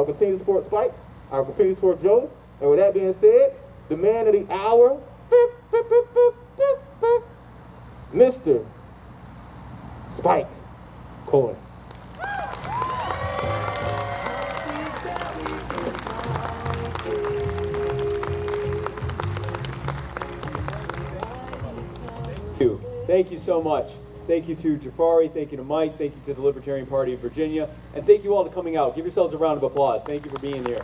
I'll continue to support Spike. I'll continue to support Joe. And with that being said, the man of the hour, Mr. Spike Cohen. Thank you so much. Thank you to Jafari, thank you to Mike, thank you to the Libertarian Party of Virginia, and thank you all for coming out. Give yourselves a round of applause. Thank you for being here.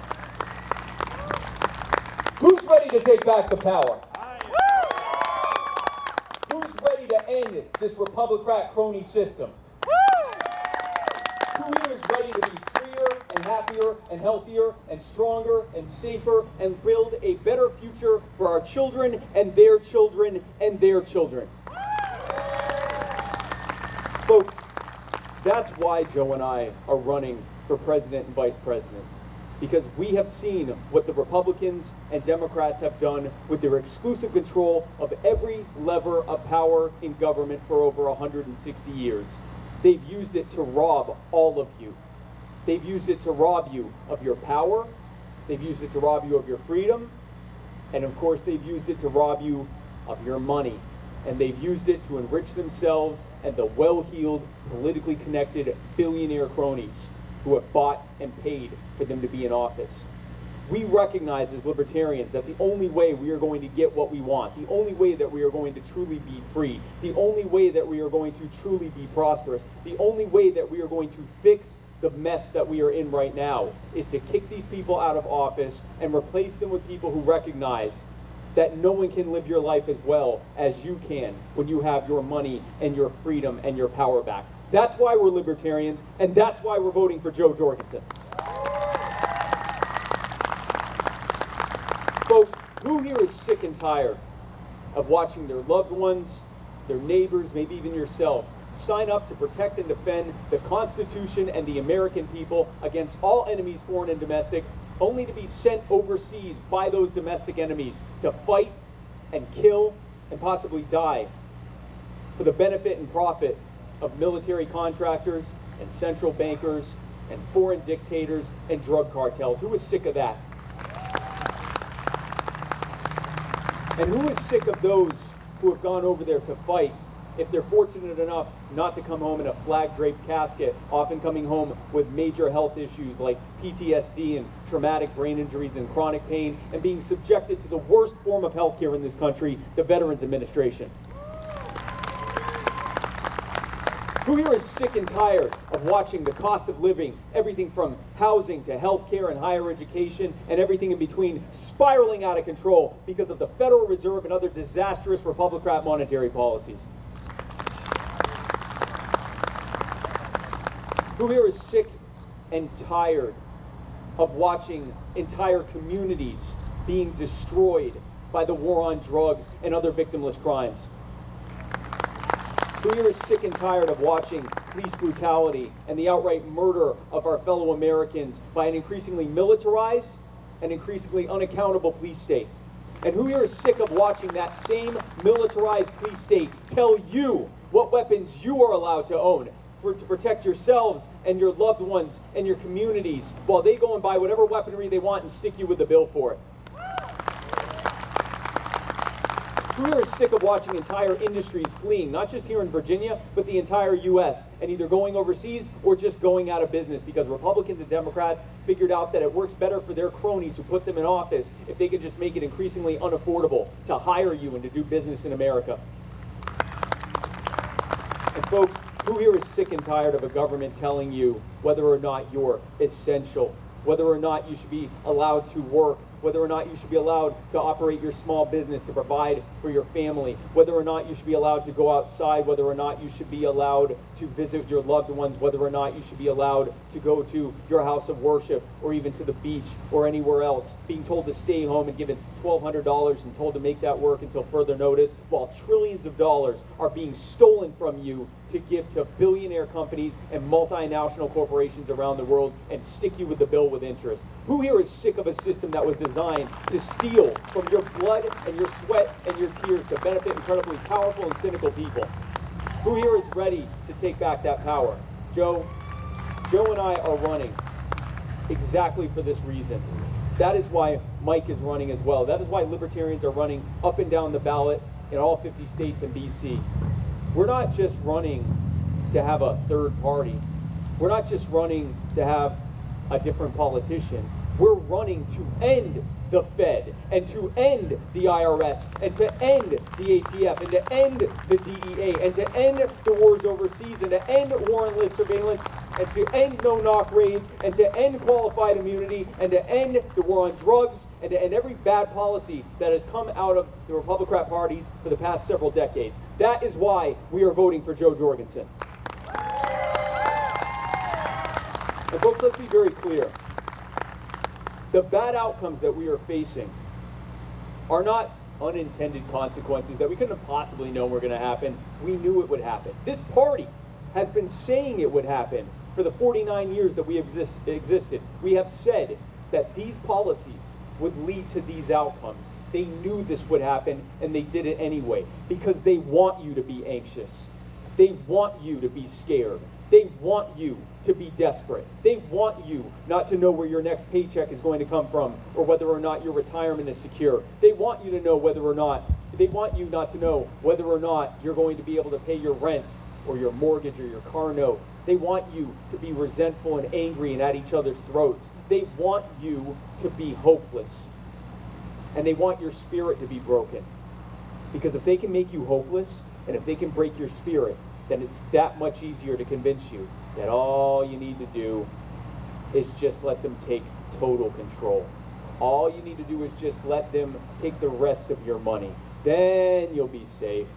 Who's ready to take back the power? Who's ready to end this Republican crony system? Who here is ready to be freer and happier and healthier and stronger and safer and build a better future for our children and their children and their children? Folks, that's why Joe and I are running for president and vice president. Because we have seen what the Republicans and Democrats have done with their exclusive control of every lever of power in government for over 160 years. They've used it to rob all of you. They've used it to rob you of your power. They've used it to rob you of your freedom. And of course, they've used it to rob you of your money. And they've used it to enrich themselves and the well-heeled, politically connected billionaire cronies who have bought and paid for them to be in office. We recognize as libertarians that the only way we are going to get what we want, the only way that we are going to truly be free, the only way that we are going to truly be prosperous, the only way that we are going to fix the mess that we are in right now is to kick these people out of office and replace them with people who recognize that no one can live your life as well as you can when you have your money and your freedom and your power back. That's why we're libertarians, and that's why we're voting for Joe Jorgensen. Folks, who here is sick and tired of watching their loved ones, their neighbors, maybe even yourselves, sign up to protect and defend the Constitution and the American people against all enemies, foreign and domestic, only to be sent overseas by those domestic enemies to fight and kill and possibly die for the benefit and profit of military contractors and central bankers and foreign dictators and drug cartels? Who is sick of that? And who is sick of those who have gone over there to fight, if they're fortunate enough not to come home in a flag-draped casket, often coming home with major health issues like PTSD and traumatic brain injuries and chronic pain, and being subjected to the worst form of health care in this country, the Veterans Administration? Who here is sick and tired of watching the cost of living, everything from housing to health care and higher education and everything in between, spiraling out of control because of the Federal Reserve and other disastrous Republican monetary policies? Who here is sick and tired of watching entire communities being destroyed by the war on drugs and other victimless crimes? Who here is sick and tired of watching police brutality and the outright murder of our fellow Americans by an increasingly militarized and increasingly unaccountable police state? And who here is sick of watching that same militarized police state tell you what weapons you are allowed to own to protect yourselves and your loved ones and your communities, while they go and buy whatever weaponry they want and stick you with the bill for it? Who here is sick of watching entire industries fleeing, not just here in Virginia, but the entire U.S., and either going overseas or just going out of business because Republicans and Democrats figured out that it works better for their cronies who put them in office if they could just make it increasingly unaffordable to hire you and to do business in America? And folks, who here is sick and tired of a government telling you whether or not you're essential, whether or not you should be allowed to work, whether or not you should be allowed to operate your small business to provide for your family, whether or not you should be allowed to go outside, whether or not you should be allowed to visit your loved ones, whether or not you should be allowed to go to your house of worship or even to the beach or anywhere else, being told to stay home and given $1,200 and told to make that work until further notice, while trillions of dollars are being stolen from you to give to billionaire companies and multinational corporations around the world and stick you with the bill with interest? Who here is sick of a system that was designed to steal from your blood and your sweat and your tears to benefit incredibly powerful and cynical people? Who here is ready to take back that power? Joe and I are running exactly for this reason. That is why Mike is running as well. That is why libertarians are running up and down the ballot in all 50 states and BC. We're not just running to have a third party. We're not just running to have a different politician. We're running to end the Fed and to end the IRS and to end the ATF and to end the DEA and to end the wars overseas and to end warrantless surveillance and to end no-knock raids and to end qualified immunity and to end the war on drugs and to end every bad policy that has come out of the Republican parties for the past several decades. That is why we are voting for Joe Jorgensen. And folks, let's be very clear. The bad outcomes that we are facing are not unintended consequences that we couldn't have possibly known were going to happen. We knew it would happen. This party has been saying it would happen for the 49 years that we existed. We have said that these policies would lead to these outcomes. They knew this would happen, and they did it anyway, because they want you to be anxious. They want you to be scared. They want you to be desperate. They want you not to know where your next paycheck is going to come from or whether or not your retirement is secure. They want you to know they want you not to know whether or not you're going to be able to pay your rent or your mortgage or your car note. They want you to be resentful and angry and at each other's throats. They want you to be hopeless. And they want your spirit to be broken. Because if they can make you hopeless and if they can break your spirit, then it's that much easier to convince you that all you need to do is just let them take total control. All you need to do is just let them take the rest of your money. Then you'll be safe.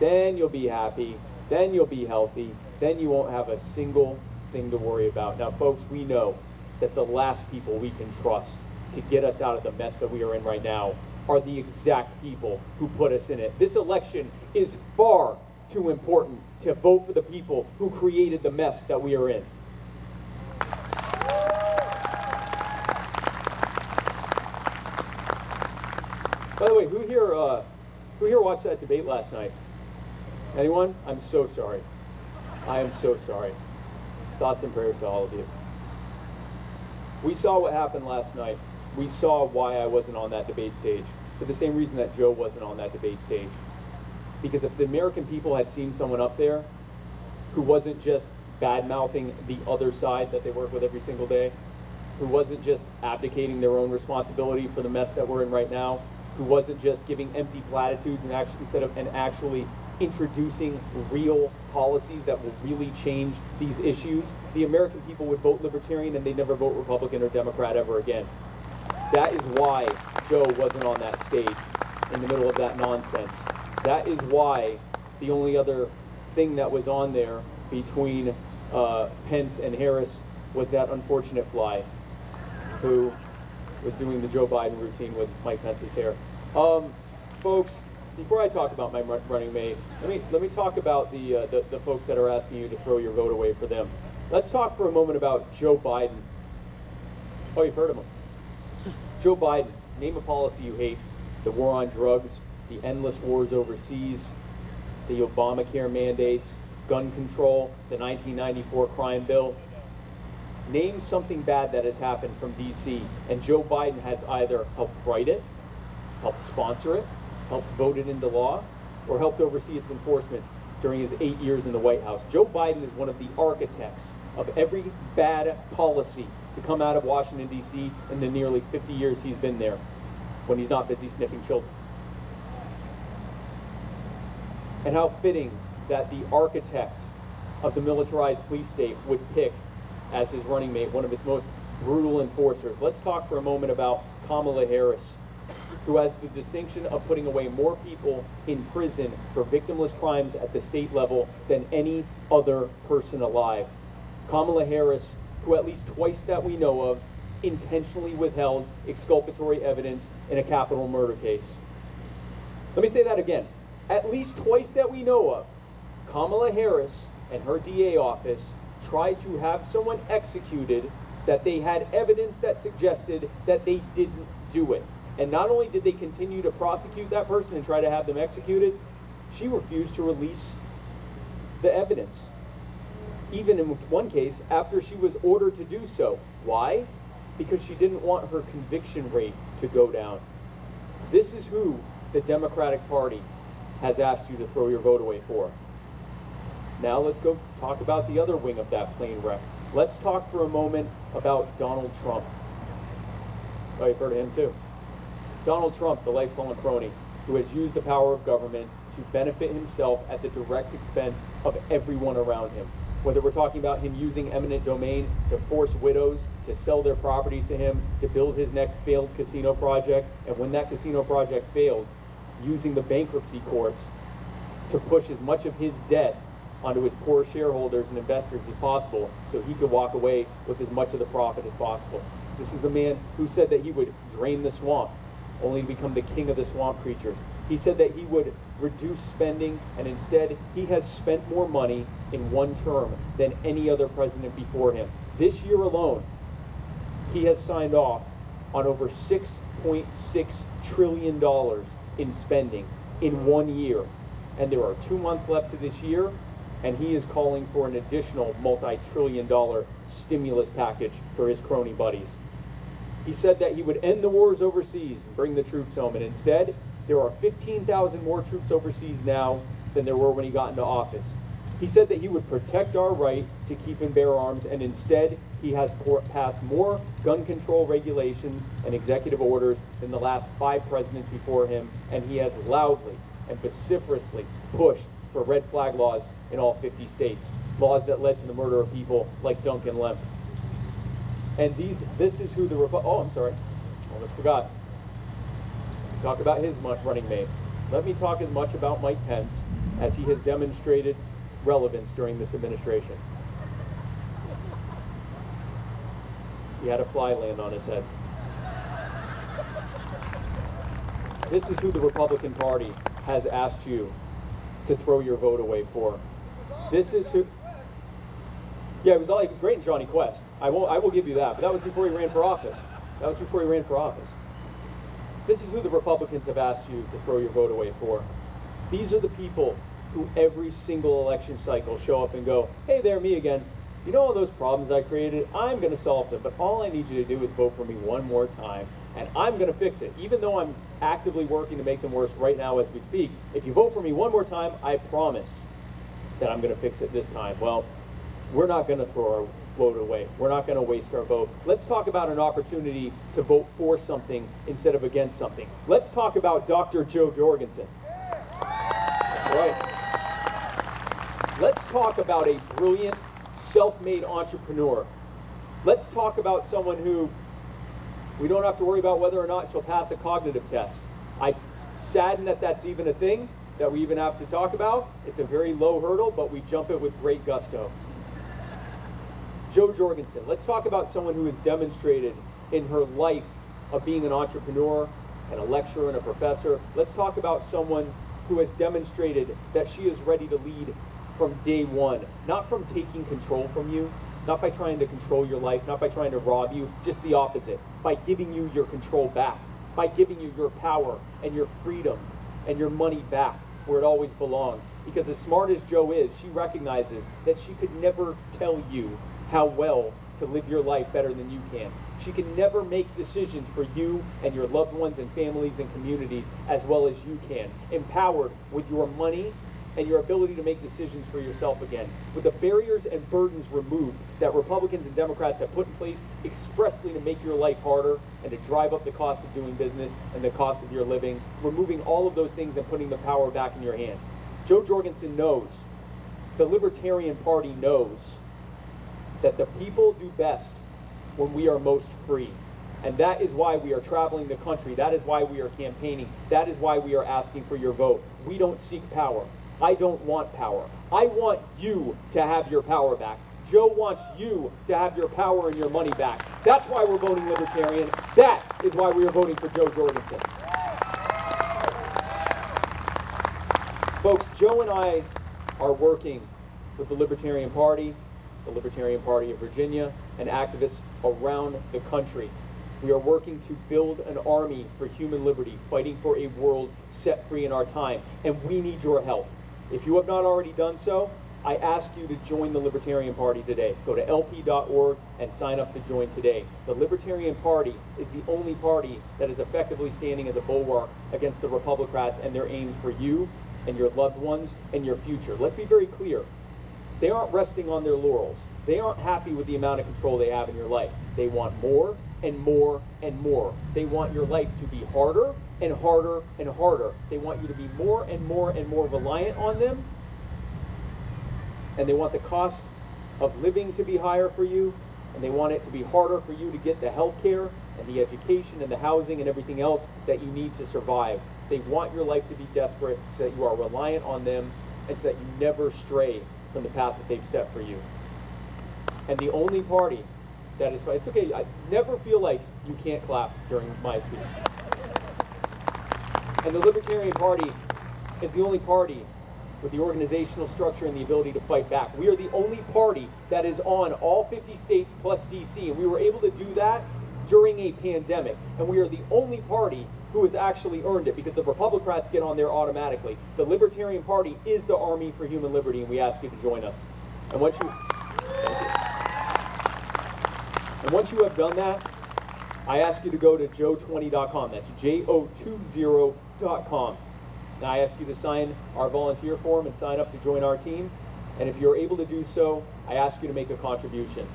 Then you'll be happy. Then you'll be healthy. Then you won't have a single thing to worry about. Now, folks, we know that the last people we can trust to get us out of the mess that we are in right now are the exact people who put us in it. This election is far too important to vote for the people who created the mess that we are in. By the way, who here watched that debate last night? Anyone? I'm so sorry. I am so sorry. Thoughts and prayers to all of you. We saw what happened last night. We saw why I wasn't on that debate stage, for the same reason that Joe wasn't on that debate stage. Because if the American people had seen someone up there who wasn't just bad-mouthing the other side that they work with every single day, who wasn't just abdicating their own responsibility for the mess that we're in right now, who wasn't just giving empty platitudes and actually introducing real policies that will really change these issues, the American people would vote Libertarian and they'd never vote Republican or Democrat ever again. That is why Joe wasn't on that stage in the middle of that nonsense. That is why the only other thing that was on there between Pence and Harris was that unfortunate fly who was doing the Joe Biden routine with Mike Pence's hair. Folks, before I talk about my running mate, let me talk about the folks that are asking you to throw your vote away for them. Let's talk for a moment about Joe Biden. Oh, you've heard of him. Joe Biden, name a policy you hate: the war on drugs, the endless wars overseas, the Obamacare mandates, gun control, the 1994 crime bill. Name something bad that has happened from DC, and Joe Biden has either helped write it, helped sponsor it, helped vote it into law, or helped oversee its enforcement during his 8 years in the White House. Joe Biden is one of the architects of every bad policy to come out of Washington, D.C. in the nearly 50 years he's been there, when he's not busy sniffing children. And how fitting that the architect of the militarized police state would pick as his running mate one of its most brutal enforcers. Let's talk for a moment about Kamala Harris, who has the distinction of putting away more people in prison for victimless crimes at the state level than any other person alive. Kamala Harris, who at least twice that we know of, intentionally withheld exculpatory evidence in a capital murder case. Let me say that again. At least twice that we know of, Kamala Harris and her DA office tried to have someone executed that they had evidence that suggested that they didn't do it. And not only did they continue to prosecute that person and try to have them executed, she refused to release the evidence. Even in one case, after she was ordered to do so. Why? Because she didn't want her conviction rate to go down. This is who the Democratic Party has asked you to throw your vote away for. Now let's go talk about the other wing of that plane wreck. Let's talk for a moment about Donald Trump. Oh, you've heard of him too. Donald Trump, the lifelong crony, who has used the power of government to benefit himself at the direct expense of everyone around him. Whether we're talking about him using eminent domain to force widows to sell their properties to him, to build his next failed casino project, and when that casino project failed, using the bankruptcy courts to push as much of his debt onto his poor shareholders and investors as possible so he could walk away with as much of the profit as possible. This is the man who said that he would drain the swamp, only to become the king of the swamp creatures. He said that he would reduce spending, and instead he has spent more money in one term than any other president before him. This year alone, he has signed off on over $6.6 trillion in spending in 1 year. And there are 2 months left to this year, and he is calling for an additional multi-trillion-dollar stimulus package for his crony buddies. He said that he would end the wars overseas and bring the troops home, and instead, there are 15,000 more troops overseas now than there were when he got into office. He said that he would protect our right to keep and bear arms, and instead, he has passed more gun control regulations and executive orders than the last 5 presidents before him, and he has loudly and vociferously pushed for red flag laws in all 50 states, laws that led to the murder of people like Duncan Lemp. And this is who the almost forgot. Talk about his running mate. Let me talk as much about Mike Pence as he has demonstrated relevance during this administration. He had a fly land on his head. This is who the Republican Party has asked you to throw your vote away for. This is who. Yeah, he was great in Johnny Quest. I will give you that, but that was before he ran for office. This is who the Republicans have asked you to throw your vote away for. These are the people who every single election cycle show up and go, hey there, me again. You know all those problems I created? I'm going to solve them, but all I need you to do is vote for me one more time, and I'm going to fix it. Even though I'm actively working to make them worse right now as we speak, if you vote for me one more time, I promise that I'm going to fix it this time. Well, we're not going to throw our vote away. We're not going to waste our vote. Let's talk about an opportunity to vote for something instead of against something. Let's talk about Dr. Joe Jorgensen. That's right. Let's talk about a brilliant, self-made entrepreneur. Let's talk about someone who we don't have to worry about whether or not she'll pass a cognitive test. I'm saddened that that's even a thing that we even have to talk about. It's a very low hurdle, but we jump it with great gusto. Joe Jorgensen. Let's talk about someone who has demonstrated in her life of being an entrepreneur and a lecturer and a professor. Let's talk about someone who has demonstrated that she is ready to lead from day one, not from taking control from you, not by trying to control your life, not by trying to rob you, just the opposite, by giving you your control back, by giving you your power and your freedom and your money back where it always belonged. Because as smart as Joe is, she recognizes that she could never tell you how well to live your life better than you can. She can never make decisions for you and your loved ones and families and communities as well as you can, empowered with your money and your ability to make decisions for yourself again, with the barriers and burdens removed that Republicans and Democrats have put in place expressly to make your life harder and to drive up the cost of doing business and the cost of your living, removing all of those things and putting the power back in your hand. Joe Jorgensen knows, the Libertarian Party knows, that the people do best when we are most free. And that is why we are traveling the country. That is why we are campaigning. That is why we are asking for your vote. We don't seek power. I don't want power. I want you to have your power back. Joe wants you to have your power and your money back. That's why we're voting Libertarian. That is why we are voting for Joe Jorgensen. Folks, Joe and I are working with the Libertarian Party, the Libertarian Party of Virginia, and activists around the country. We are working to build an army for human liberty, fighting for a world set free in our time, and we need your help. If you have not already done so, I ask you to join the Libertarian Party today. Go to lp.org and sign up to join today. The Libertarian Party is the only party that is effectively standing as a bulwark against the Republicrats and their aims for you and your loved ones and your future. Let's be very clear. They aren't resting on their laurels. They aren't happy with the amount of control they have in your life. They want more and more and more. They want your life to be harder and harder and harder. They want you to be more and more and more reliant on them. And they want the cost of living to be higher for you, and they want it to be harder for you to get the health care and the education and the housing and everything else that you need to survive. They want your life to be desperate so that you are reliant on them and so that you never stray from the path that they've set for you. And the only party that is, it's okay, I never feel like you can't clap during my speech. And the Libertarian Party is the only party with the organizational structure and the ability to fight back. We are the only party that is on all 50 states plus DC, and we were able to do that during a pandemic. And we are the only party who has actually earned it, because the Republicrats get on there automatically. The Libertarian Party is the Army for Human Liberty, and we ask you to join us. And once you have done that, I ask you to go to joe20.com. That's JO20.com. And I ask you to sign our volunteer form and sign up to join our team. And if you're able to do so, I ask you to make a contribution.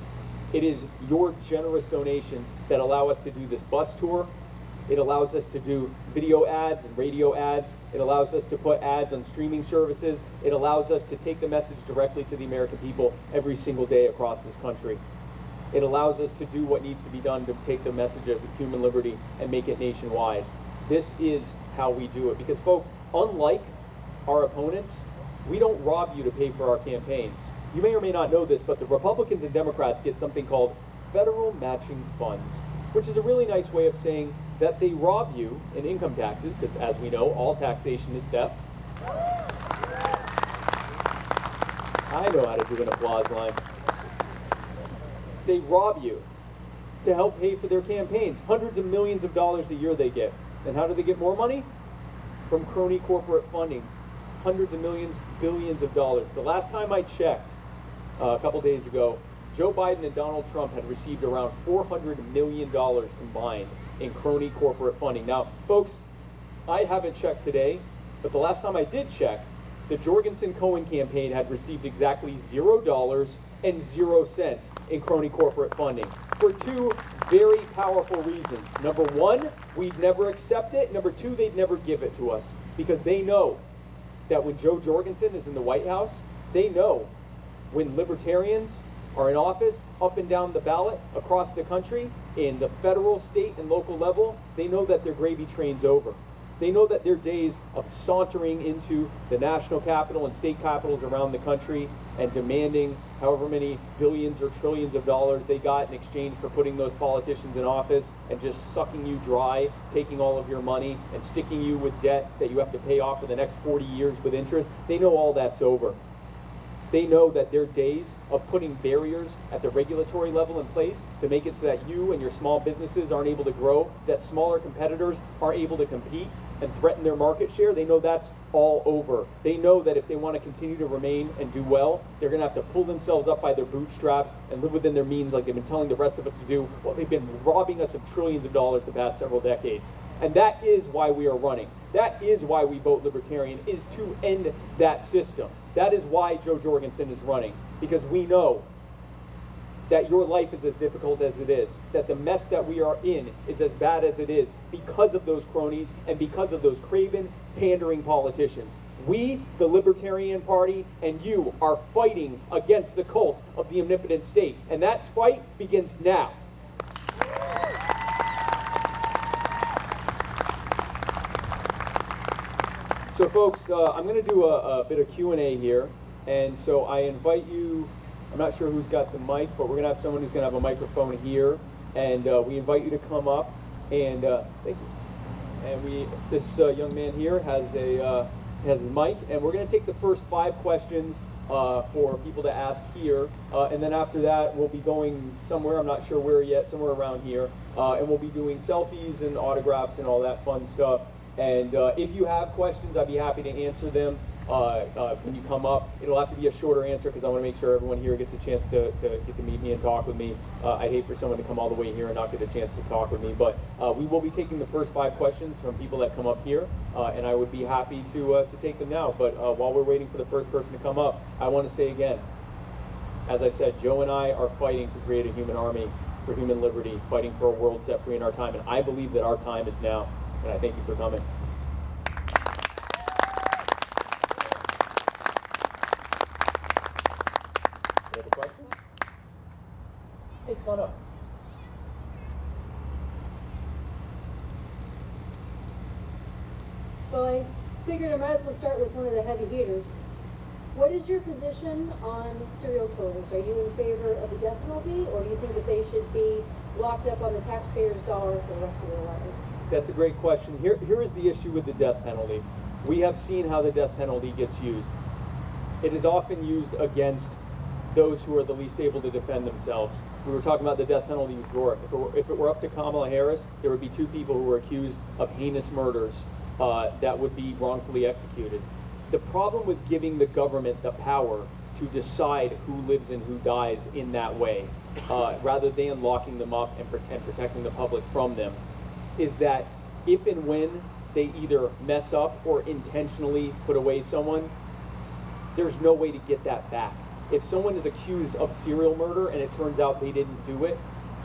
It is your generous donations that allow us to do this bus tour. It allows us to do video ads and radio ads. It allows us to put ads on streaming services. It allows us to take the message directly to the American people every single day across this country. It allows us to do what needs to be done to take the message of human liberty and make it nationwide. This is how we do it. Because folks, unlike our opponents, we don't rob you to pay for our campaigns. You may or may not know this, but the Republicans and Democrats get something called federal matching funds, which is a really nice way of saying that they rob you in income taxes, because as we know, all taxation is theft. I know how to do an applause line. They rob you to help pay for their campaigns. Hundreds of millions of dollars a year they get. And how do they get more money? From crony corporate funding. Hundreds of millions, billions of dollars. The last time I checked, a couple days ago, Joe Biden and Donald Trump had received around $400 million combined in crony corporate funding. Now, folks, I haven't checked today, but the last time I did check, the Jorgensen-Cohen campaign had received exactly $0 and 0 cents in crony corporate funding for two very powerful reasons. Number one, we'd never accept it. Number two, they'd never give it to us, because they know that when Joe Jorgensen is in the White House, they know when libertarians are in office up and down the ballot across the country, in the federal, state, and local level, they know that their gravy train's over. They know that their days of sauntering into the national capital and state capitals around the country and demanding however many billions or trillions of dollars they got in exchange for putting those politicians in office and just sucking you dry, taking all of your money and sticking you with debt that you have to pay off for the next 40 years with interest, they know all that's over. They know that their days of putting barriers at the regulatory level in place to make it so that you and your small businesses aren't able to grow, that smaller competitors aren't able to compete and threaten their market share, they know that's all over. They know that if they want to continue to remain and do well, they're going to have to pull themselves up by their bootstraps and live within their means like they've been telling the rest of us to do. Well, they've been robbing us of trillions of dollars the past several decades. And that is why we are running. That is why we vote Libertarian, is to end that system. That is why Joe Jorgensen is running, because we know that your life is as difficult as it is, that the mess that we are in is as bad as it is because of those cronies and because of those craven, pandering politicians. We, the Libertarian Party, and you are fighting against the cult of the omnipotent state, and that fight begins now. So folks, I'm going to do a bit of Q&A here, and so I invite you, I'm not sure who's got the mic, but we're going to have someone who's going to have a microphone here, and we invite you to come up, and thank you. And this young man here has his mic, and we're going to take the first 5 questions for people to ask here, and then after that we'll be going somewhere, I'm not sure where yet, somewhere around here, and we'll be doing selfies and autographs and all that fun stuff. And if you have questions, I'd be happy to answer them. when you come up. It'll have to be a shorter answer because I want to make sure everyone here gets a chance to get to meet me and talk with me. I hate for someone to come all the way here and not get a chance to talk with me, but we will be taking the first 5 questions from people that come up here, and I would be happy to take them now. But while we're waiting for the first person to come up, I want to say again, as I said, Joe and I are fighting to create a human army for human liberty, fighting for a world set free in our time, and I believe that our time is now, and I thank you for coming. Any other questions? Hey, come on up. Well, I figured I might as well start with one of the heavy hitters. What is your position on serial killers? Are you in favor of the death penalty, or do you think that they should be locked up on the taxpayers' dollar for the rest of their lives? That's a great question. Here is the issue with the death penalty. We have seen how the death penalty gets used. It is often used against those who are the least able to defend themselves. We were talking about the death penalty before. If it were up to Kamala Harris, there would be 2 people who were accused of heinous murders that would be wrongfully executed. The problem with giving the government the power to decide who lives and who dies in that way, rather than locking them up and protecting the public from them, is that if and when they either mess up or intentionally put away someone, there's no way to get that back. If someone is accused of serial murder and it turns out they didn't do it,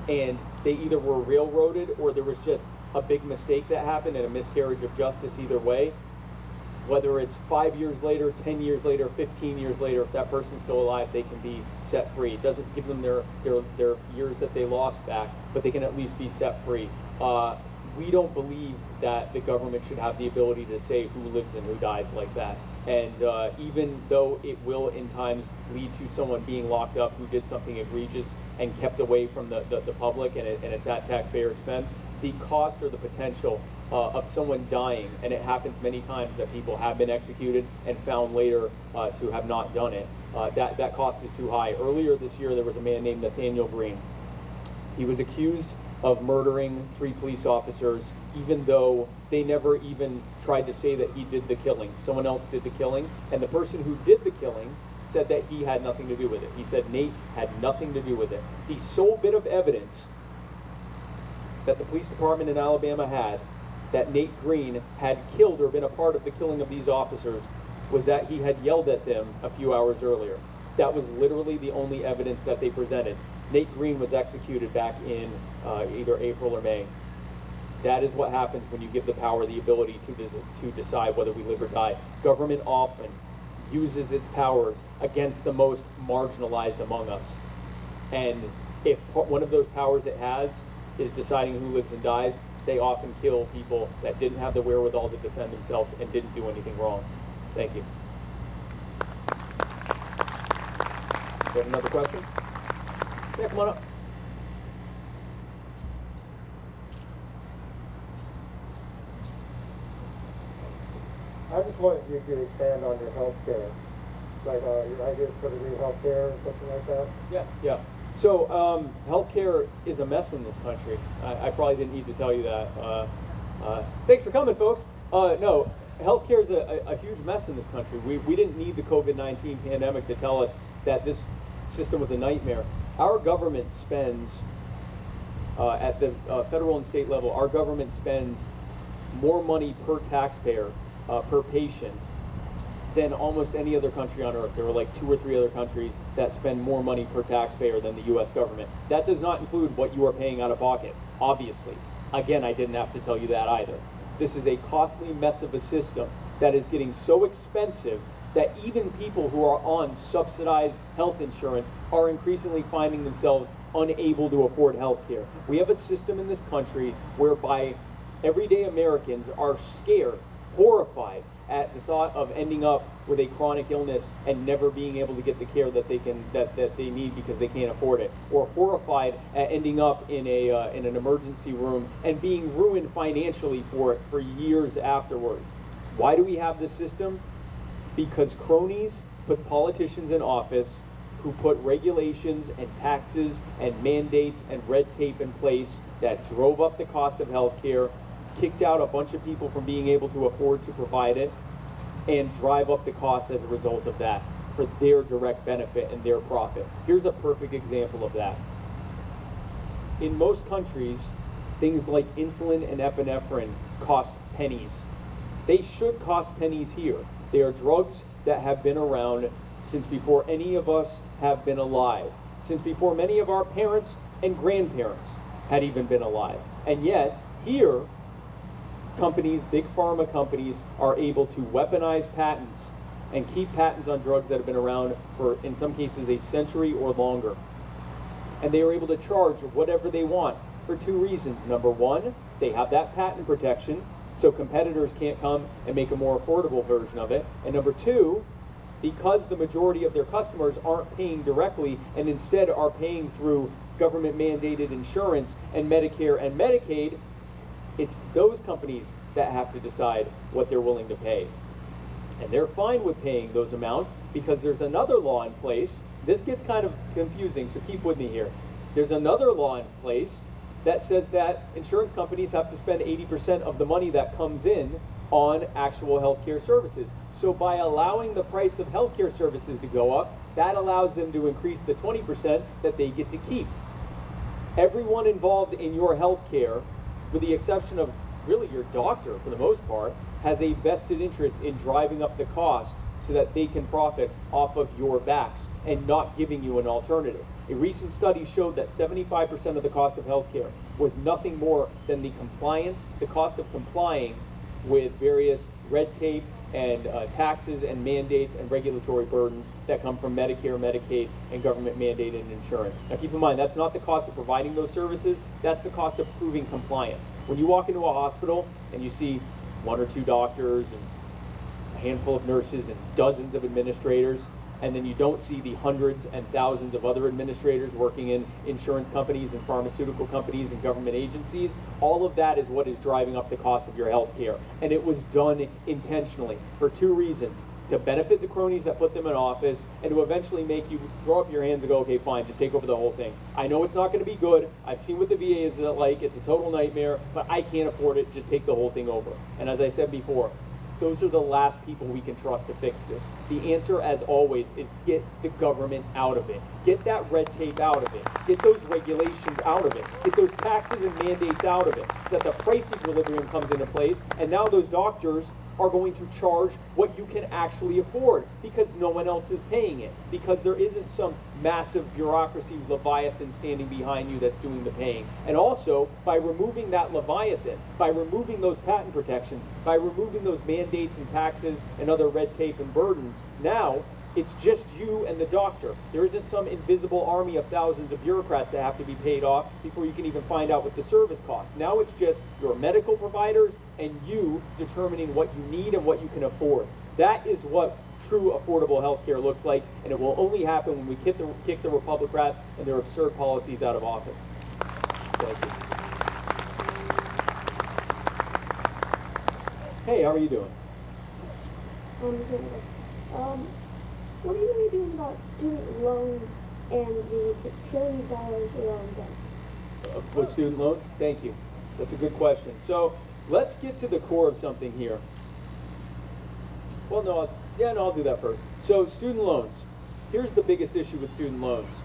and they either were railroaded or there was just a big mistake that happened and a miscarriage of justice either way, whether it's 5 years later, 10 years later, 15 years later, if that person's still alive, they can be set free. It doesn't give them their years that they lost back, but they can at least be set free. We don't believe that the government should have the ability to say who lives and who dies like that. And even though it will in times lead to someone being locked up who did something egregious and kept away from the public and it's at taxpayer expense, the cost or the potential of someone dying, and it happens many times that people have been executed and found later to have not done it, that cost is too high. Earlier this year, there was a man named Nathaniel Green. He was accused of murdering 3 police officers, even though they never even tried to say that he did the killing. Someone else did the killing, and the person who did the killing said that he had nothing to do with it. He said Nate had nothing to do with it. The sole bit of evidence that the police department in Alabama had that Nate Green had killed or been a part of the killing of these officers was that he had yelled at them a few hours earlier. That was literally the only evidence that they presented. Nate Green was executed back in either April or May. That is what happens when you give the power the ability to decide whether we live or die. Government often uses its powers against the most marginalized among us. And if one of those powers it has is deciding who lives and dies, they often kill people that didn't have the wherewithal to defend themselves and didn't do anything wrong. Thank you. You have another question? Yeah, come on up. I just wanted you to expand on your health care, like your ideas for the new health care or something like that. Yeah. So healthcare is a mess in this country. I probably didn't need to tell you that. Thanks for coming, folks. No, healthcare is a huge mess in this country. We didn't need the COVID-19 pandemic to tell us that this system was a nightmare. Our government spends, at the federal and state level, our government spends more money per taxpayer, per patient, than almost any other country on earth. There are like 2 or 3 other countries that spend more money per taxpayer than the U.S. government. That does not include what you are paying out of pocket, obviously. Again, I didn't have to tell you that either. This is a costly mess of a system that is getting so expensive that even people who are on subsidized health insurance are increasingly finding themselves unable to afford health care. We have a system in this country whereby everyday Americans are scared, horrified at the thought of ending up with a chronic illness and never being able to get the care that they need because they can't afford it, or horrified at ending up in an emergency room and being ruined financially for it for years afterwards. Why do we have this system? Because cronies put politicians in office who put regulations and taxes and mandates and red tape in place that drove up the cost of health care, kicked out a bunch of people from being able to afford to provide it, and drive up the cost as a result of that for their direct benefit and their profit. Here's a perfect example of that. In most countries, things like insulin and epinephrine cost pennies. They should cost pennies here. They are drugs that have been around since before any of us have been alive, since before many of our parents and grandparents had even been alive. And yet, here, companies, big pharma companies, are able to weaponize patents and keep patents on drugs that have been around for, in some cases, a century or longer. And they are able to charge whatever they want for two reasons. Number one, they have that patent protection, so competitors can't come and make a more affordable version of it. And number two, because the majority of their customers aren't paying directly and instead are paying through government mandated insurance and Medicare and Medicaid, it's those companies that have to decide what they're willing to pay. And they're fine with paying those amounts because there's another law in place. This gets kind of confusing, so keep with me here. There's another law in place that says that insurance companies have to spend 80% of the money that comes in on actual healthcare services. So by allowing the price of healthcare services to go up, that allows them to increase the 20% that they get to keep. Everyone involved in your healthcare, with the exception of really your doctor for the most part, has a vested interest in driving up the cost so that they can profit off of your backs and not giving you an alternative. A recent study showed that 75% of the cost of healthcare was nothing more than the cost of complying with various red tape and taxes and mandates and regulatory burdens that come from Medicare, Medicaid, and government mandated insurance. Now keep in mind, that's not the cost of providing those services, that's the cost of proving compliance. When you walk into a hospital and you see one or two doctors and a handful of nurses and dozens of administrators, and then you don't see the hundreds and thousands of other administrators working in insurance companies and pharmaceutical companies and government agencies, all of that is what is driving up the cost of your health care. And it was done intentionally for two reasons: to benefit the cronies that put them in office, and to eventually make you throw up your hands and go, okay, fine, just take over the whole thing. I know it's not going to be good. I've seen what the VA is like. It's a total nightmare, but I can't afford it. Just take the whole thing over. And as I said before, those are the last people we can trust to fix this. The answer, as always, is get the government out of it. Get that red tape out of it. Get those regulations out of it. Get those taxes and mandates out of it so that the price equilibrium comes into place, and now those doctors are going to charge what you can actually afford because no one else is paying it, because there isn't some massive bureaucracy leviathan standing behind you that's doing the paying. And also, by removing that leviathan, by removing those patent protections, by removing those mandates and taxes and other red tape and burdens, now it's just you and the doctor. There isn't some invisible army of thousands of bureaucrats that have to be paid off before you can even find out what the service costs. Now it's just your medical providers and you determining what you need and what you can afford. That is what true affordable health care looks like, and it will only happen when we kick the Republicrats and their absurd policies out of office. Thank you. Hey, how are you doing? What are you going to be doing about student loans and the trillions of dollars around them? With student loans? Thank you. That's a good question. So let's get to the core of something here. Well, no, I'll do that first. So student loans. Here's the biggest issue with student loans.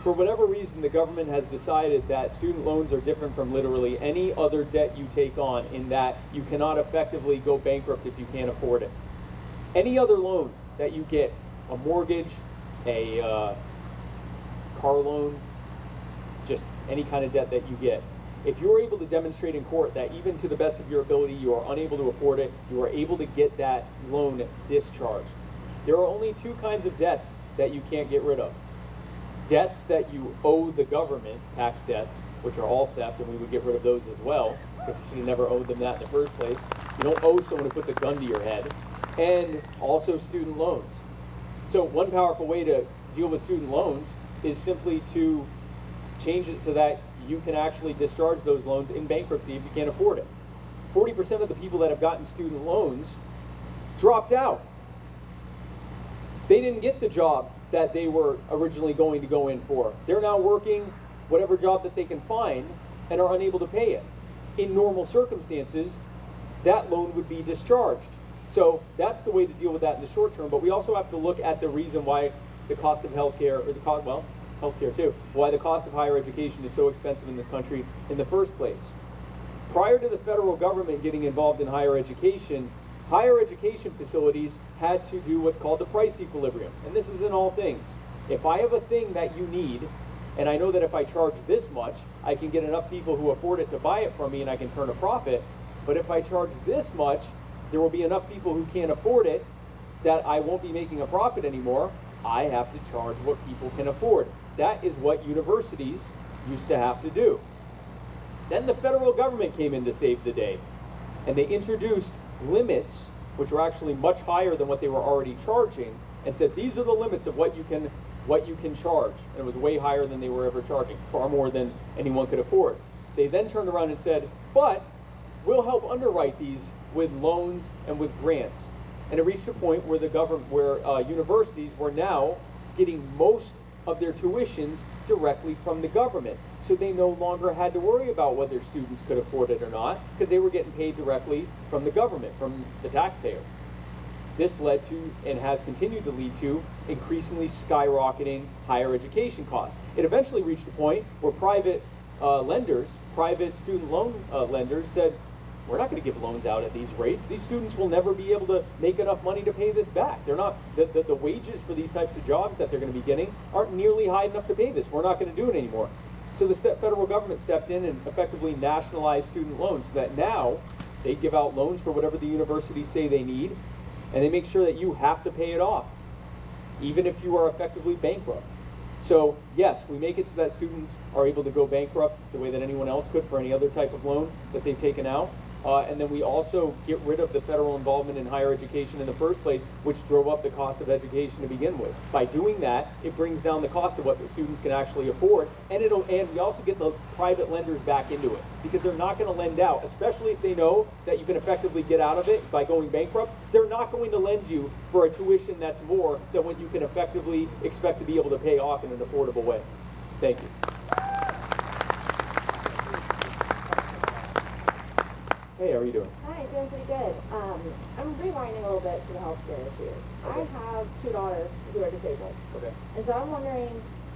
For whatever reason, the government has decided that student loans are different from literally any other debt you take on, in that you cannot effectively go bankrupt if you can't afford it. Any other loan that you get, a mortgage, a car loan, just any kind of debt that you get, if you're able to demonstrate in court that even to the best of your ability you are unable to afford it, you are able to get that loan discharged. There are only two kinds of debts that you can't get rid of. Debts that you owe the government, tax debts, which are all theft, and we would get rid of those as well, because you should have never owed them that in the first place. You don't owe someone who puts a gun to your head. And also student loans. So one powerful way to deal with student loans is simply to change it so that you can actually discharge those loans in bankruptcy if you can't afford it. 40% of the people that have gotten student loans dropped out. They didn't get the job that they were originally going to go in for. They're now working whatever job that they can find and are unable to pay it. In normal circumstances, that loan would be discharged. So that's the way to deal with that in the short term, but we also have to look at the reason why the cost of healthcare, or the cost, well, healthcare too, why the cost of higher education is so expensive in this country in the first place. Prior to the federal government getting involved in higher education facilities had to do what's called the price equilibrium. And this is in all things. If I have a thing that you need, and I know that if I charge this much, I can get enough people who afford it to buy it from me and I can turn a profit. But if I charge this much, there will be enough people who can't afford it that I won't be making a profit anymore. I have to charge what people can afford. That is what universities used to have to do. Then the federal government came in to save the day, and they introduced limits, which were actually much higher than what they were already charging, and said these are the limits of what you can charge. And it was way higher than they were ever charging, far more than anyone could afford. They then turned around and said, but we'll help underwrite these with loans and with grants. And it reached a point where universities were now getting most of their tuitions directly from the government. So they no longer had to worry about whether students could afford it or not, because they were getting paid directly from the government, from the taxpayer. This led to, and has continued to lead to, increasingly skyrocketing higher education costs. It eventually reached a point where private student loan lenders said, we're not going to give loans out at these rates. These students will never be able to make enough money to pay this back. They're not, the wages for these types of jobs that they're going to be getting aren't nearly high enough to pay this. We're not going to do it anymore. So the federal government stepped in and effectively nationalized student loans so that now they give out loans for whatever the universities say they need, and they make sure that you have to pay it off, even if you are effectively bankrupt. So yes, we make it so that students are able to go bankrupt the way that anyone else could for any other type of loan that they've taken out. And then we also get rid of the federal involvement in higher education in the first place, which drove up the cost of education to begin with. By doing that, it brings down the cost of what the students can actually afford, and we also get the private lenders back into it, because they're not going to lend out, especially if they know that you can effectively get out of it by going bankrupt. They're not going to lend you for a tuition that's more than what you can effectively expect to be able to pay off in an affordable way. Thank you. Hey, how are you doing? Hi, doing pretty good. I'm rewinding a little bit to the healthcare issues. Okay. I have 2 daughters who are disabled. Okay. And so I'm wondering,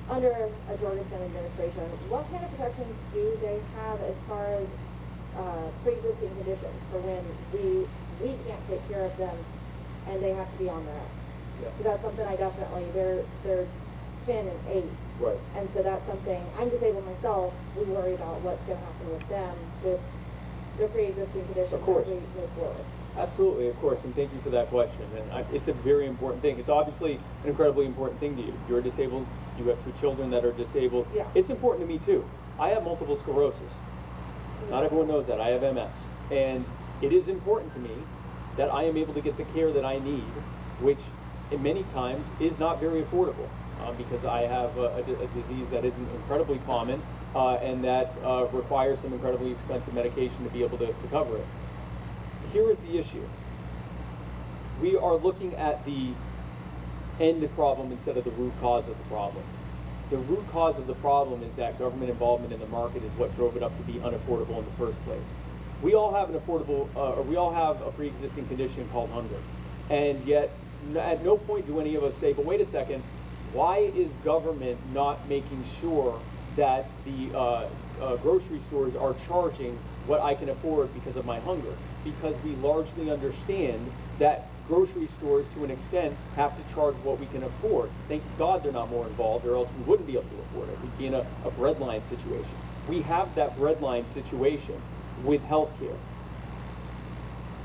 under a Jorgensen administration, what kind of protections do they have as far as pre-existing conditions for when we can't take care of them and they have to be on their own? Yeah. Because that's something I definitely, they're 10 and 8. Right. And so that's something, I'm disabled myself, we worry about what's going to happen with them with their pre-existing conditions Of course. as we move forward. Absolutely, of course, and thank you for that question. And it's a very important thing. It's obviously an incredibly important thing to you. You're disabled, you have 2 children that are disabled. Yeah. It's important to me too. I have multiple sclerosis. Not everyone knows that. I have MS. And it is important to me that I am able to get the care that I need, which in many times is not very affordable, because I have a disease that isn't incredibly common, and that requires some incredibly expensive medication to be able to cover it. Here is the issue. We are looking at the end problem instead of the root cause of the problem. The root cause of the problem is that government involvement in the market is what drove it up to be unaffordable in the first place. We all have we all have a pre-existing condition called hunger. And yet, at no point do any of us say, but wait a second, why is government not making sure that the grocery stores are charging what I can afford because of my hunger? Because we largely understand that grocery stores, to an extent, have to charge what we can afford. Thank God they're not more involved, or else we wouldn't be able to afford it. We'd be in a breadline situation. We have that breadline situation with healthcare.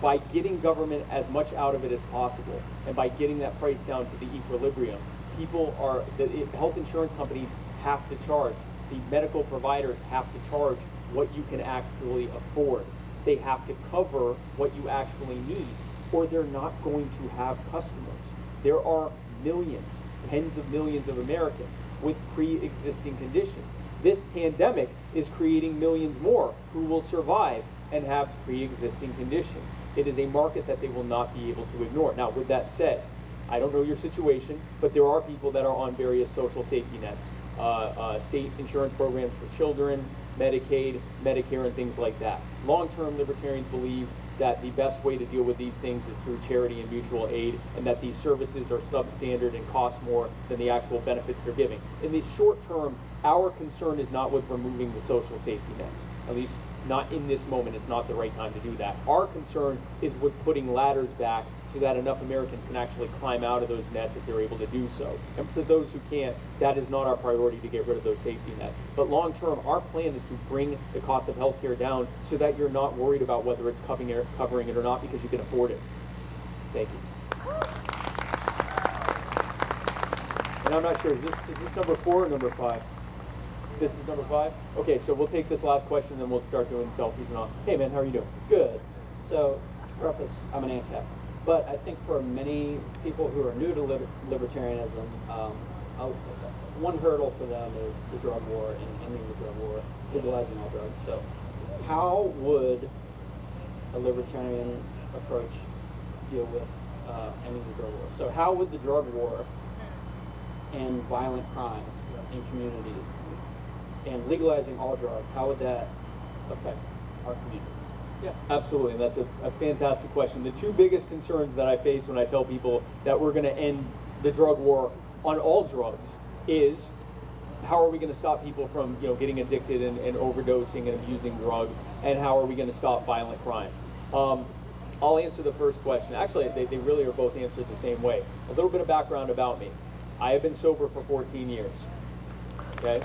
By getting government as much out of it as possible, and by getting that price down to the equilibrium, the health insurance companies have to charge. The medical providers have to charge what you can actually afford. They have to cover what you actually need, or they're not going to have customers. There are millions, tens of millions of Americans with pre-existing conditions. This pandemic is creating millions more who will survive and have pre-existing conditions. It is a market that they will not be able to ignore. Now, with that said, I don't know your situation, but there are people that are on various social safety nets, state insurance programs for children, Medicaid, Medicare, and things like that. Long-term, libertarians believe that the best way to deal with these things is through charity and mutual aid, and that these services are substandard and cost more than the actual benefits they're giving. In the short term, our concern is not with removing the social safety nets, at least not in this moment. It's not the right time to do that. Our concern is with putting ladders back so that enough Americans can actually climb out of those nets if they're able to do so. And for those who can't, that is not our priority to get rid of those safety nets. But long term, our plan is to bring the cost of healthcare down so that you're not worried about whether it's covering it or not, because you can afford it. Thank you. And I'm not sure, is this number 4 or number 5? This is number 5? Okay, so we'll take this last question, and then we'll start doing selfies and all. Hey man, how are you doing? It's good. So, preface, I'm an ANCAP. But I think for many people who are new to libertarianism, one hurdle for them is the drug war and ending the drug war, legalizing all drugs. So, how would a libertarian approach deal with ending the drug war? So, how would the drug war and violent crimes in communities and legalizing all drugs, how would that affect our communities? Yeah, absolutely, and that's a fantastic question. The two biggest concerns that I face when I tell people that we're going to end the drug war on all drugs is, how are we going to stop people from getting addicted and overdosing and abusing drugs, and how are we going to stop violent crime? I'll answer the first question. Actually, they really are both answered the same way. A little bit of background about me. I have been sober for 14 years, okay?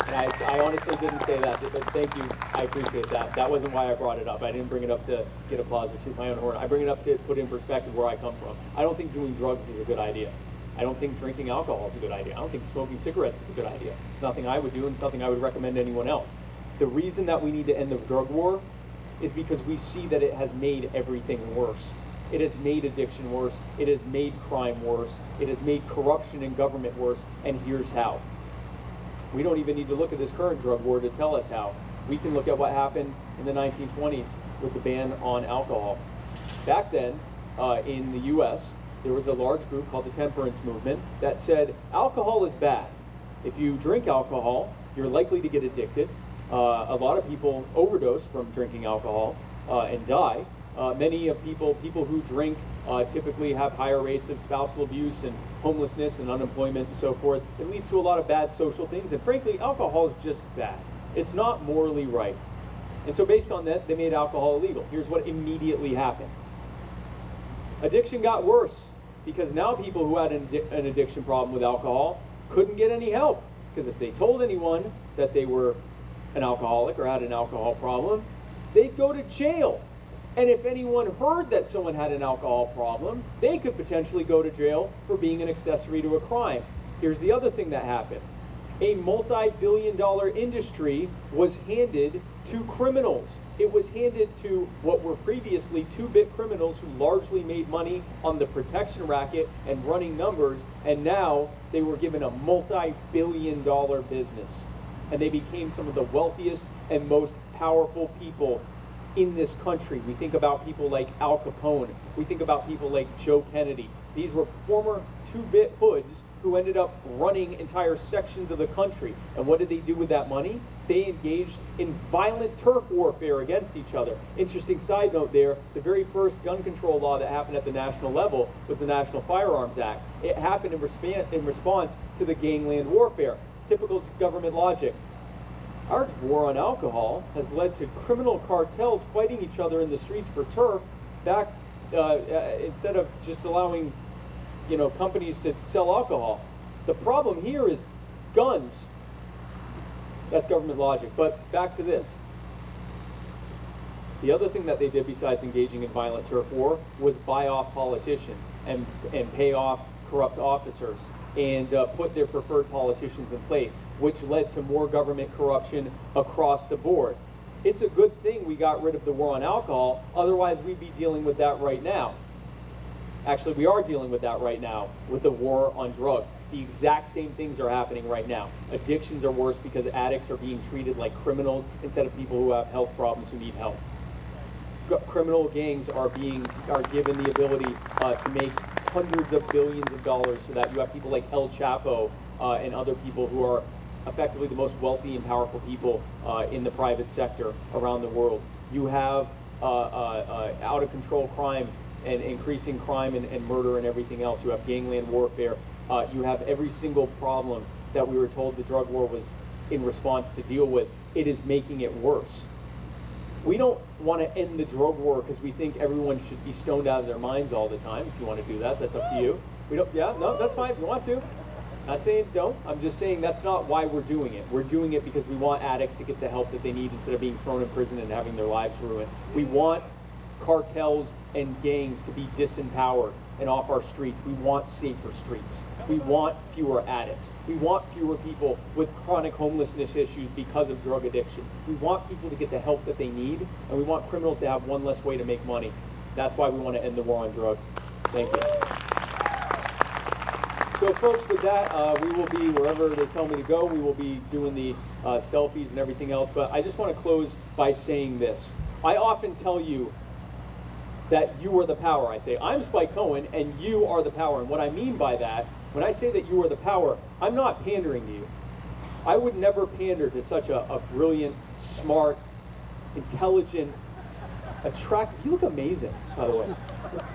And I honestly didn't say that, but thank you, I appreciate that. That wasn't why I brought it up. I didn't bring it up to get applause or toot my own horn. I bring it up to put in perspective where I come from. I don't think doing drugs is a good idea. I don't think drinking alcohol is a good idea. I don't think smoking cigarettes is a good idea. It's nothing I would do, and it's nothing I would recommend to anyone else. The reason that we need to end the drug war is because we see that it has made everything worse. It has made addiction worse. It has made crime worse. It has made corruption in government worse, and here's how. We don't even need to look at this current drug war to tell us how. We can look at what happened in the 1920s with the ban on alcohol. Back then, in the US, there was a large group called the temperance movement that said alcohol is bad. If you drink alcohol, you're likely to get addicted. A lot of people overdose from drinking alcohol and die. Many of people who drink typically have higher rates of spousal abuse and homelessness and unemployment and so forth. It leads to a lot of bad social things, and frankly, alcohol is just bad. It's not morally right. And so based on that, they made alcohol illegal. Here's what immediately happened. Addiction got worse, because now people who had an addiction problem with alcohol couldn't get any help, because if they told anyone that they were an alcoholic or had an alcohol problem, they'd go to jail. And if anyone heard that someone had an alcohol problem, they could potentially go to jail for being an accessory to a crime. Here's the other thing that happened. A multi-billion-dollar industry was handed to criminals. It was handed to what were previously two-bit criminals who largely made money on the protection racket and running numbers, and now they were given a multi-billion-dollar business. And they became some of the wealthiest and most powerful people in this country. We think about people like Al Capone. We think about people like Joe Kennedy. These were former two-bit hoods who ended up running entire sections of the country. And what did they do with that money? They engaged in violent turf warfare against each other. Interesting side note there, the very first gun control law that happened at the national level was the National Firearms Act. It happened in response to the gangland warfare. Typical government logic. Our war on alcohol has led to criminal cartels fighting each other in the streets for turf back instead of just allowing companies to sell alcohol. The problem here is guns. That's government logic. But back to this. The other thing that they did besides engaging in violent turf war was buy off politicians and pay off corrupt officers and put their preferred politicians in place, which led to more government corruption across the board. It's a good thing we got rid of the war on alcohol, otherwise we'd be dealing with that right now. Actually, we are dealing with that right now with the war on drugs. The exact same things are happening right now. Addictions are worse because addicts are being treated like criminals instead of people who have health problems who need help. Criminal gangs are given the ability to make hundreds of billions of dollars, so that you have people like El Chapo and other people who are effectively the most wealthy and powerful people in the private sector around the world. You have out of control crime and increasing crime and murder and everything else. You have gangland warfare. You have every single problem that we were told the drug war was in response to deal with. It is making it worse. We don't want to end the drug war because we think everyone should be stoned out of their minds all the time. If you want to do that, that's up to you. We don't. Yeah, no, that's fine if you want to. Not saying don't. I'm just saying that's not why we're doing it. We're doing it because we want addicts to get the help that they need instead of being thrown in prison and having their lives ruined. We want cartels and gangs to be disempowered and off our streets. We want safer streets. We want fewer addicts. We want fewer people with chronic homelessness issues because of drug addiction. We want people to get the help that they need, and we want criminals to have one less way to make money. That's why we want to end the war on drugs. Thank you. So folks, with that, we will be, wherever they tell me to go, we will be doing the selfies and everything else. But I just want to close by saying this. I often tell you that you are the power. I say, I'm Spike Cohen, and you are the power. And what I mean by that, when I say that you are the power, I'm not pandering to you. I would never pander to such a brilliant, smart, intelligent, attractive. You look amazing, by the way.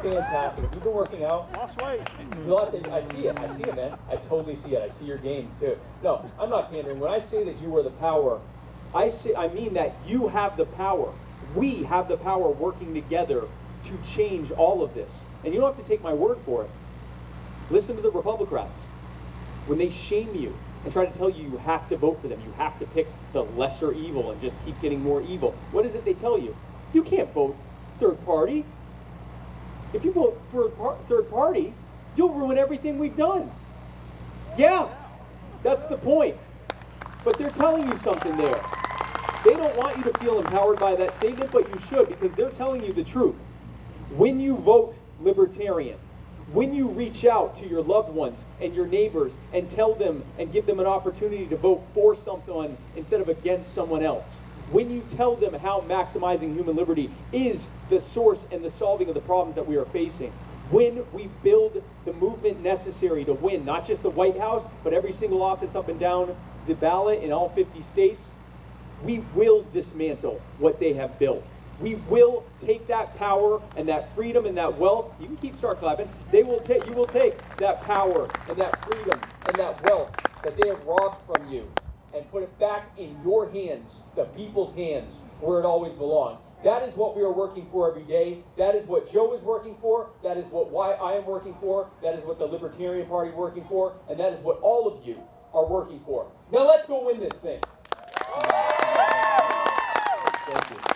Fantastic. You've been working out. Lost weight. You lost it. I see it. I see it, man. I totally see it. I see your gains too. No, I'm not pandering. When I say that you are the power, I mean that you have the power. We have the power working together to change all of this. And you don't have to take my word for it. Listen to the Republicans. When they shame you and try to tell you you have to vote for them, you have to pick the lesser evil and just keep getting more evil. What is it they tell you? You can't vote third party. If you vote for third party, you'll ruin everything we've done. Yeah, that's the point. But they're telling you something there. They don't want you to feel empowered by that statement, but you should, because they're telling you the truth. When you vote Libertarian, when you reach out to your loved ones and your neighbors and tell them and give them an opportunity to vote for someone instead of against someone else, when you tell them how maximizing human liberty is the source and the solving of the problems that we are facing, when we build the movement necessary to win, not just the White House, but every single office up and down the ballot in all 50 states, we will dismantle what they have built. We will take that power and that freedom and that wealth. You can start clapping. You will take that power and that freedom and that wealth that they have robbed from you and put it back in your hands, the people's hands, where it always belonged. That is what we are working for every day. That is what Joe is working for. That is why I am working for. That is what the Libertarian Party is working for. And that is what all of you are working for. Now let's go win this thing. Thank you.